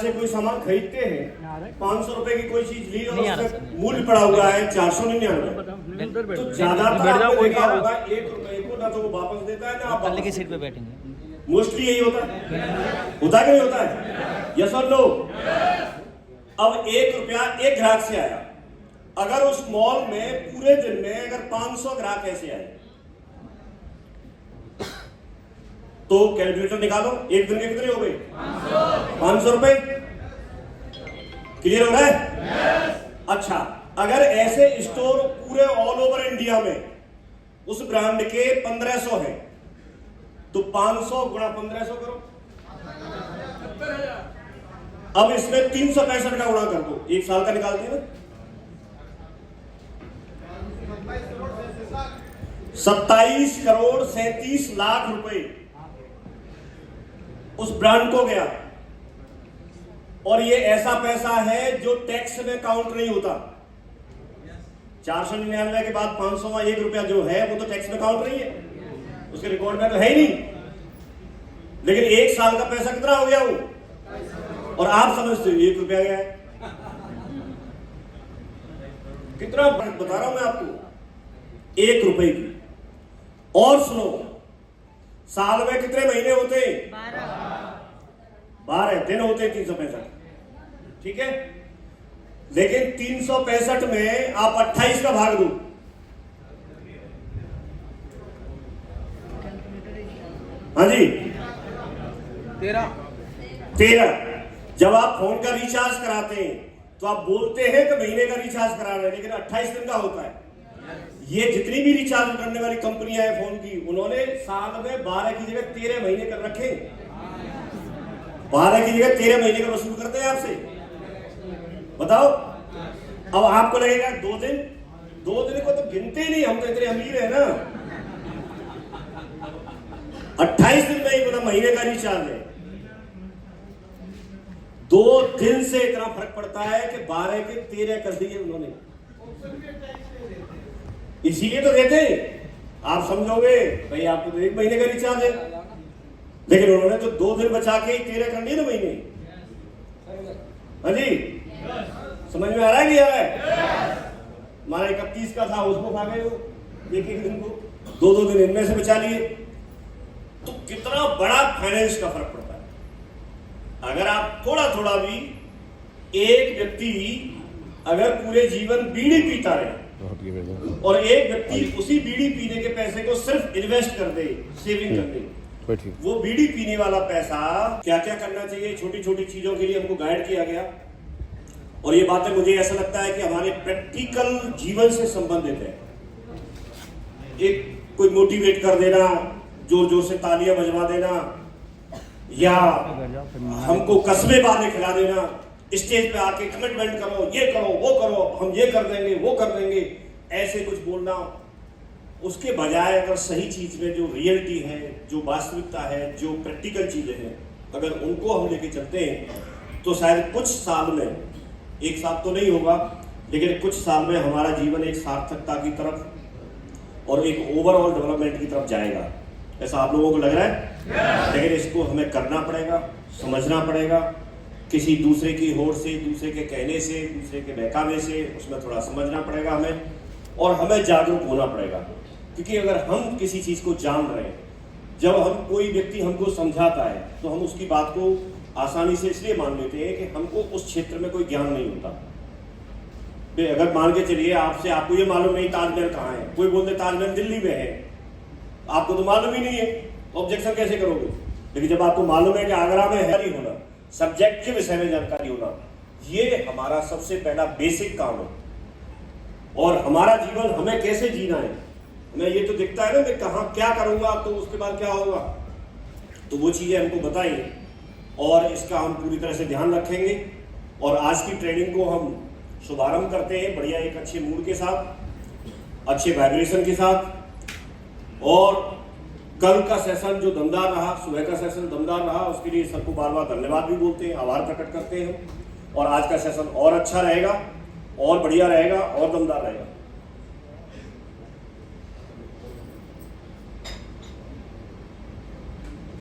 से कोई सामान खरीदते हैं, 500 रुपए की कोई चीज ली और उसका मूल्य पड़ा हुआ है 499, तो ज्यादातर आपने देखा होगा 1 रुपए को ना तो वो वापस देता है ना आप पल्ले की सीट पे बैठेंगे। मोस्टली यही होता है कि नहीं होता है? यस और नो? अब 1 रुपया एक ग्राहक से आया, अगर उस मॉल में पूरे दिन में अगर 500 ग्राहक ऐसे आए तो कैलकुलेटर निकालो, एक दिन के कितने हो गए? 500 रुपए। क्लियर हो रहा है? अच्छा, अगर ऐसे स्टोर पूरे ऑल ओवर इंडिया में उस ब्रांड के 1500 है तो 500 गुणा 1500 करो। अब इसमें 365 का गुणा कर दो, एक साल का निकाल दिया ना। 27 करोड़ 37 लाख रुपए उस ब्रांड को गया, और ये ऐसा पैसा है जो टैक्स में काउंट नहीं होता। 499 के बाद 500 1 रुपया जो है वो तो टैक्स में काउंट नहीं है, उसके रिकॉर्ड में तो है ही नहीं। लेकिन एक साल का पैसा कितना हो गया वो, और आप समझते हो 1 रुपया गया है। कितना बता रहा हूं मैं आपको, 1 रुपए की। और सुनो, साल में कितने महीने होते? 12 दिन होते 365, ठीक है। लेकिन 365 में आप 28 का भाग दो, हाँ जी 13। जब आप फोन का रिचार्ज कराते हैं तो आप बोलते हैं कि महीने का रिचार्ज करा रहे हैं, लेकिन 28 दिन का होता है। ये जितनी भी रिचार्ज करने वाली कंपनियां हैं फोन की, उन्होंने साल में 12 की जगह 13 महीने कर रखे। 12 की जगह 13 महीने का वसूल करते हैं आपसे। बताओ, अब आपको लगेगा 2 दिन को तो गिनते ही नहीं, हम तो इतने अमीर है ना। 28 दिन में ही पूरा महीने का रिचार्ज है। 2 दिन से इतना फर्क पड़ता है कि 12 के 13 कर दिए उन्होंने। इसीलिए तो देते, आप समझोगे भाई आपको तो 1 महीने का रिचार्ज है, लेकिन उन्होंने तो 2 दिन बचा के ही 13 कर दिए ना महीने। हाँ जी, समझ में आ रहा है कि यार है? हमारा 31 का था, उसको खा गए वो एक दिन को, 2 दिन इनमें से बचा लिए। तो कितना बड़ा फाइनेंस का फर्क पड़ता है। अगर आप थोड़ा थोड़ा भी, एक व्यक्ति अगर पूरे जीवन बीड़ी पीता रहे और एक व्यक्ति उसी बीड़ी पीने के पैसे को सिर्फ इन्वेस्ट कर दे, सेविंग कर दे, वो बीड़ी पीने वाला पैसा क्या क्या करना चाहिए, छोटी छोटी चीजों के लिए हमको गाइड किया गया। और ये बातें मुझे ऐसा लगता है कि हमारे प्रैक्टिकल जीवन से संबंधित है। एक कोई मोटिवेट कर देना, जोर जोर से तालियां बजवा देना, या हमको कस्मे बातें खिला देना, स्टेज पे आके कमिटमेंट करो, ये करो, वो करो, हम ये कर देंगे, वो कर देंगे, ऐसे कुछ बोलना, उसके बजाय अगर सही चीज में जो रियलिटी है, जो वास्तविकता है, जो प्रैक्टिकल चीजें हैं, अगर उनको हम लेके चलते हैं तो शायद कुछ साल में, 1 साल तो नहीं होगा, लेकिन कुछ साल में हमारा जीवन एक सार्थकता की तरफ और एक ओवरऑल डेवलपमेंट की तरफ जाएगा। ऐसा आप लोगों को लग रहा है? लेकिन इसको हमें करना पड़ेगा, समझना पड़ेगा। किसी दूसरे की होड़ से, दूसरे के कहने से, दूसरे के बहकावे से उसमें थोड़ा समझना पड़ेगा हमें, और हमें जागरूक होना पड़ेगा। क्योंकि अगर हम किसी चीज को जान रहे हैं, जब हम कोई व्यक्ति हमको समझाता है तो हम उसकी बात को आसानी से इसलिए मान लेते हैं कि हमको उस क्षेत्र में कोई ज्ञान नहीं होता। अगर मान के चलिए आपको ये मालूम नहीं ताजमहल कहाँ है, कोई बोलते ताजमहल दिल्ली में है, आपको तो मालूम ही नहीं है, ऑब्जेक्शन कैसे करोगे? लेकिन जब आपको मालूम है कि आगरा में है, नहीं होना, सब्जेक्ट के विषय में जानकारी होना, ये हमारा सबसे पहला बेसिक काम है। और हमारा जीवन हमें कैसे जीना है, हमें ये तो दिखता है ना, मैं कहाँ क्या करूंगा तो उसके बाद क्या होगा, तो वो चीजें हमको बताइए, और इसका हम पूरी तरह से ध्यान रखेंगे। और आज की ट्रेनिंग को हम शुभारंभ करते हैं बढ़िया एक अच्छे मूड के साथ, अच्छे वाइब्रेशन के साथ। और कल का सेशन जो दमदार रहा, सुबह का सेशन दमदार रहा, उसके लिए सबको बार बार धन्यवाद भी बोलते हैं, आभार प्रकट करते हैं। और आज का सेशन और अच्छा रहेगा, और बढ़िया रहेगा, और दमदार रहेगा।